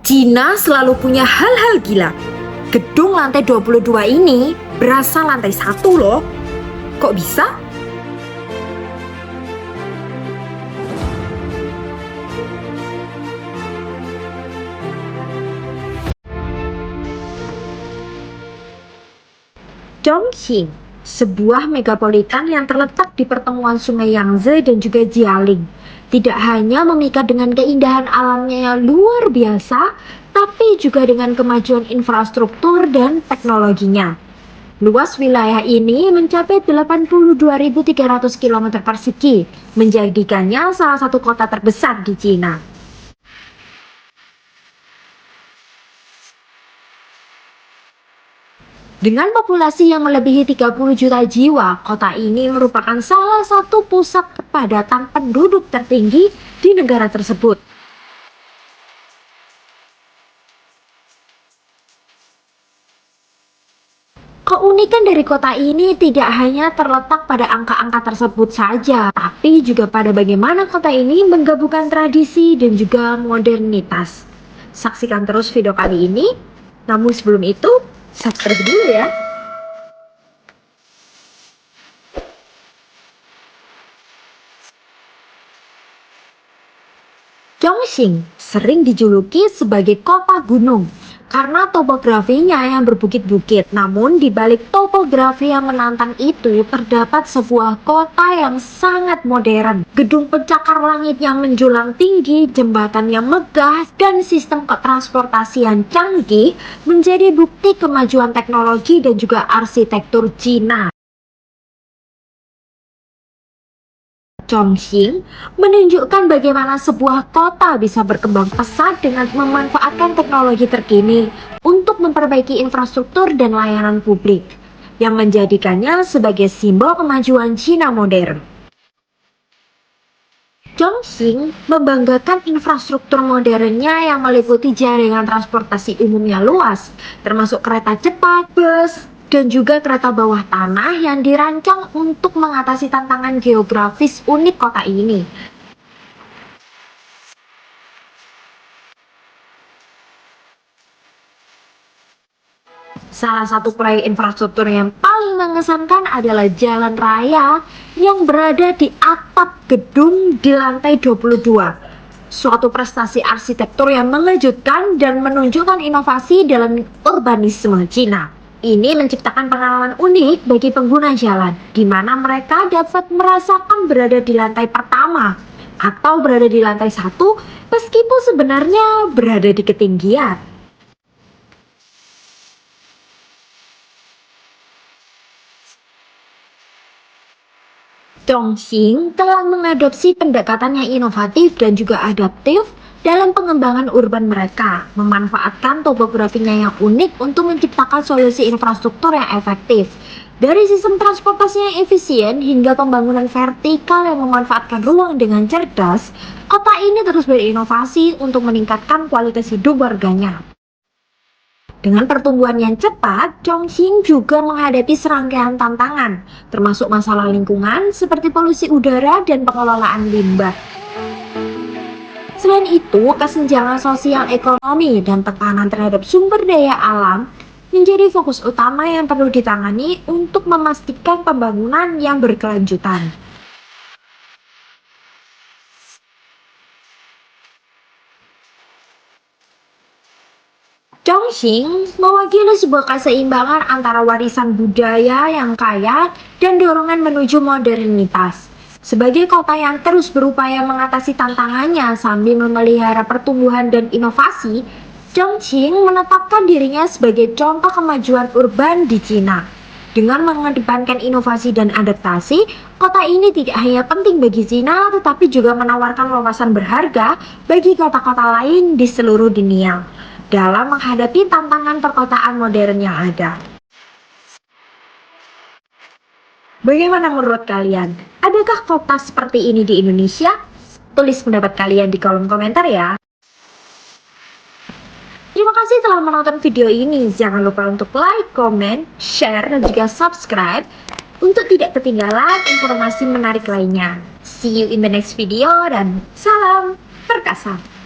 Cina selalu punya hal-hal gila. Gedung lantai 22 ini berasa lantai 1 loh. Kok bisa? Chongqing, sebuah megapolitan yang terletak di pertemuan Sungai Yangtze dan juga Jialing. Tidak hanya memikat dengan keindahan alamnya yang luar biasa, tapi juga dengan kemajuan infrastruktur dan teknologinya. Luas wilayah ini mencapai 82.300 km persegi, menjadikannya salah satu kota terbesar di Cina. Dengan populasi yang melebihi 30 juta jiwa, kota ini merupakan salah satu pusat kepadatan penduduk tertinggi di negara tersebut. Keunikan dari kota ini tidak hanya terletak pada angka-angka tersebut saja, tapi juga pada bagaimana kota ini menggabungkan tradisi dan juga modernitas. Saksikan terus video kali ini. Namun sebelum itu, subscribe dulu ya. Chongqing sering dijuluki sebagai kota gunung karena topografinya yang berbukit-bukit. Namun di balik topografi yang menantang itu terdapat sebuah kota yang sangat modern. Gedung pencakar langit yang menjulang tinggi, jembatan yang megah, dan sistem transportasi yang canggih menjadi bukti kemajuan teknologi dan juga arsitektur Cina. Chongqing menunjukkan bagaimana sebuah kota bisa berkembang pesat dengan memanfaatkan teknologi terkini untuk memperbaiki infrastruktur dan layanan publik, yang menjadikannya sebagai simbol kemajuan Cina modern. Chongqing membanggakan infrastruktur modernnya yang meliputi jaringan transportasi umum yang luas, termasuk kereta cepat, bus, dan juga kereta bawah tanah yang dirancang untuk mengatasi tantangan geografis unik kota ini. Salah satu proyek infrastruktur yang paling mengesankan adalah jalan raya yang berada di atap gedung di lantai 22. Suatu prestasi arsitektur yang mengejutkan dan menunjukkan inovasi dalam urbanisme Cina. Ini menciptakan pengalaman unik bagi pengguna jalan, di mana mereka dapat merasakan berada di lantai pertama atau berada di lantai 1, meskipun sebenarnya berada di ketinggian. Chongqing telah mengadopsi pendekatan yang inovatif dan juga adaptif dalam pengembangan urban mereka, memanfaatkan topografinya yang unik untuk menciptakan solusi infrastruktur yang efektif. Dari sistem transportasi yang efisien hingga pembangunan vertikal yang memanfaatkan ruang dengan cerdas, kota ini terus berinovasi untuk meningkatkan kualitas hidup warganya. Dengan pertumbuhan yang cepat, Chongqing juga menghadapi serangkaian tantangan, termasuk masalah lingkungan seperti polusi udara dan pengelolaan limbah. Selain itu, kesenjangan sosial ekonomi dan tekanan terhadap sumber daya alam menjadi fokus utama yang perlu ditangani untuk memastikan pembangunan yang berkelanjutan. Chongqing mewakili sebuah keseimbangan antara warisan budaya yang kaya dan dorongan menuju modernitas. Sebagai kota yang terus berupaya mengatasi tantangannya sambil memelihara pertumbuhan dan inovasi, Chongqing menetapkan dirinya sebagai contoh kemajuan urban di Cina. Dengan mengedepankan inovasi dan adaptasi, kota ini tidak hanya penting bagi Cina, tetapi juga menawarkan wawasan berharga bagi kota-kota lain di seluruh dunia dalam menghadapi tantangan perkotaan modern yang ada. Bagaimana menurut kalian? Adakah kota seperti ini di Indonesia? Tulis pendapat kalian di kolom komentar ya. Terima kasih telah menonton video ini. Jangan lupa untuk like, comment, share, dan juga subscribe untuk tidak ketinggalan informasi menarik lainnya. See you in the next video dan salam perkasa.